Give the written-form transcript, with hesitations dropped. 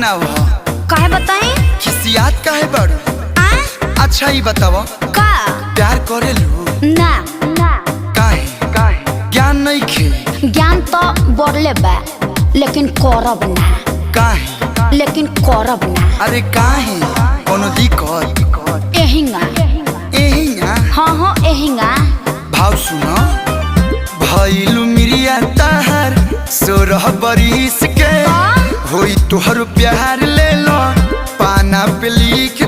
नाव ह। काहे बताई? खिसियात काहे बड़ू? अच्छा ही बताओ का प्यार करेलू? ना काहे ज्ञान नहीं खे? ज्ञान तो बढ़ले बा लेकिन करब ना। काहे लेकिन करब ना। अरे काहे कोनो दिक्कत? एहिंगा एहिंगा हाँ एहिंगा। भाव सुनो भइलू मिरिया तहार 16 बरिस के होई तोहर प्यार ले लो पाना पे लिख